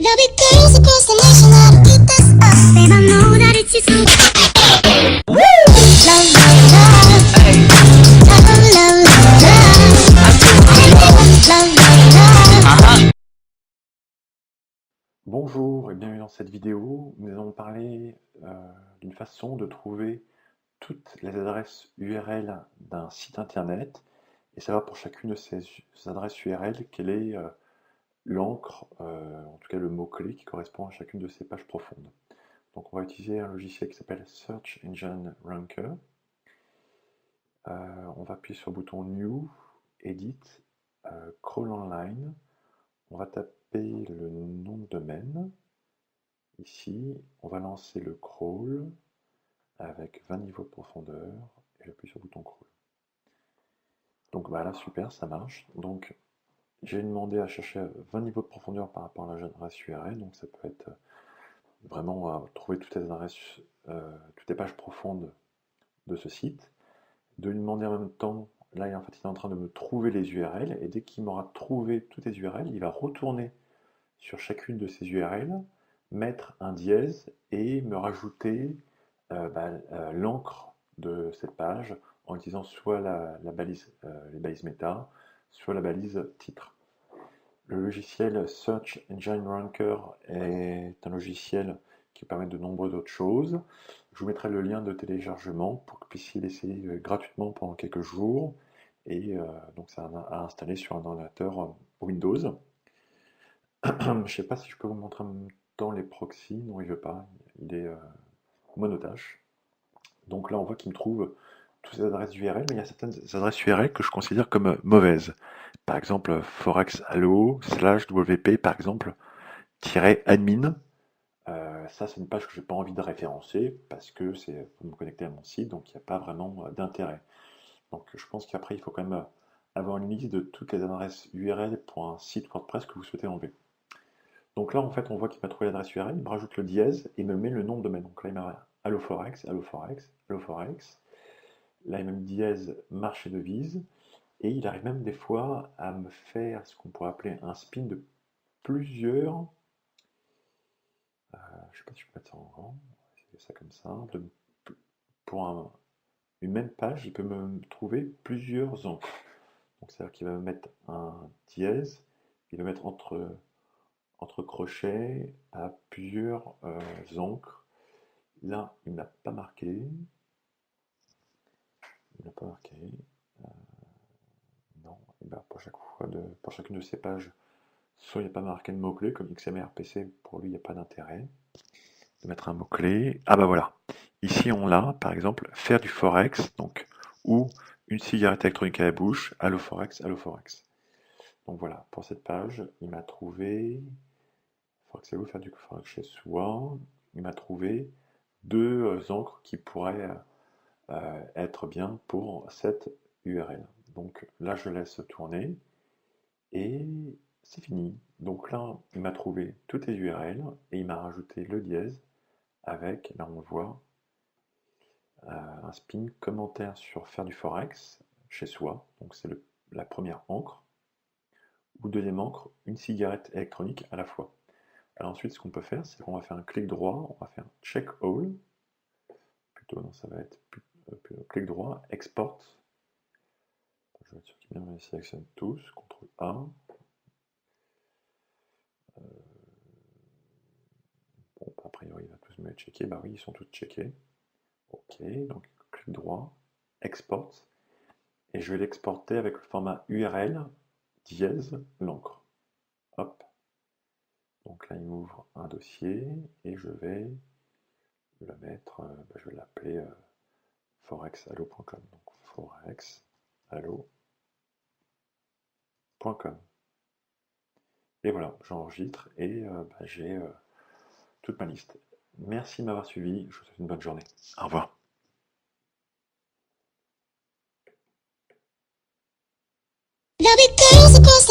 There'll be girls across the nation that'll eat this up. Babe, I know that it's just so. Woo! Love, love, love. Hey. Love, love, love, love. Love, love, love. Bonjour et bienvenue dans cette vidéo. Nous allons parler d'une façon de trouver toutes les adresses URL d'un site internet et savoir pour chacune de ces adresses URL quelle est l'encre, en tout cas le mot-clé qui correspond à chacune de ces pages profondes. Donc on va utiliser un logiciel qui s'appelle Search Engine Ranker. On va appuyer sur le bouton New, Edit, Crawl Online. On va taper le nom de domaine. Ici, on va lancer le crawl avec 20 niveaux de profondeur et j'appuie sur le bouton crawl. Donc voilà, super, ça marche. Donc j'ai demandé à chercher 20 niveaux de profondeur par rapport à l'adresse URL. Donc ça peut être vraiment trouver toutes les adresses, toutes les pages profondes de ce site. De lui demander en même temps, là en fait il est en train de me trouver les URL et dès qu'il m'aura trouvé toutes les URL, il va retourner sur chacune de ces URL, mettre un dièse et me rajouter l'encre de cette page en utilisant soit la balise, les balises méta, soit la balise titre. Le logiciel Search Engine Ranker est un logiciel qui permet de nombreuses autres choses. Je vous mettrai le lien de téléchargement pour que vous puissiez l'essayer gratuitement pendant quelques jours. Et donc c'est à installer sur un ordinateur Windows. Je ne sais pas si je peux vous montrer en même temps les proxys. Non, il ne veut pas. Il est monotache. Donc là, on voit qu'il me trouve toutes ces adresses URL, mais il y a certaines adresses URL que je considère comme mauvaises. Par exemple, forexallo/wp, par exemple, -admin. Ça, c'est une page que je n'ai pas envie de référencer parce que c'est pour me connecter à mon site, donc il n'y a pas vraiment d'intérêt. Donc je pense qu'après, il faut quand même avoir une liste de toutes les adresses URL pour un site WordPress que vous souhaitez enlever. Donc là, en fait, on voit qu'il m'a trouvé l'adresse URL, il me rajoute le dièse et me met le nom de domaine. Donc là, il m'a alloforex, alloforex, alloforex. Là, il m'a mis dièse marché de devise. Et il arrive même des fois à me faire ce qu'on pourrait appeler un spin de plusieurs. Je ne sais pas si je peux mettre ça en grand. C'est ça comme ça. Pour une même page, il peut me trouver plusieurs encres. Donc c'est-à-dire qu'il va me mettre un dièse, il va mettre entre crochets à plusieurs encres. Là, il ne l'a pas marqué. Il n'a pas marqué. Non, et ben pour chacune de ces pages, soit il n'y a pas marqué de mot-clé, comme XMRPC, pour lui, il n'y a pas d'intérêt de mettre un mot-clé. Ah bah voilà. Ici, on l'a, par exemple, faire du forex, donc, ou une cigarette électronique à la bouche, allo forex, allo forex. Donc voilà, pour cette page, il m'a trouvé, forex allo, faire du forex chez soi, il m'a trouvé deux encres qui pourraient être bien pour cette URL. Donc là, je laisse tourner et c'est fini. Donc là, il m'a trouvé toutes les URL et il m'a rajouté le dièse avec, là on le voit, un spin commentaire sur faire du forex chez soi. Donc c'est la première encre. Ou deuxième encre, une cigarette électronique à la fois. Alors ensuite, ce qu'on peut faire, c'est qu'on va faire un clic droit, on va faire check all. Plutôt, non, ça va être plutôt clic droit, export. Je vais être sûr qu'il me sélectionne tous, CTRL A. Bon, a priori, il va tous me les checker. Bah oui, ils sont tous checkés. Ok, donc clic droit, export. Et je vais l'exporter avec le format URL dièse l'encre. Hop. Donc là, il m'ouvre un dossier et je vais le mettre, je vais l'appeler forexallo.com. Donc forexallo.com. Et voilà, j'enregistre et j'ai toute ma liste. Merci de m'avoir suivi, je vous souhaite une bonne journée. Au revoir. There'll be girls across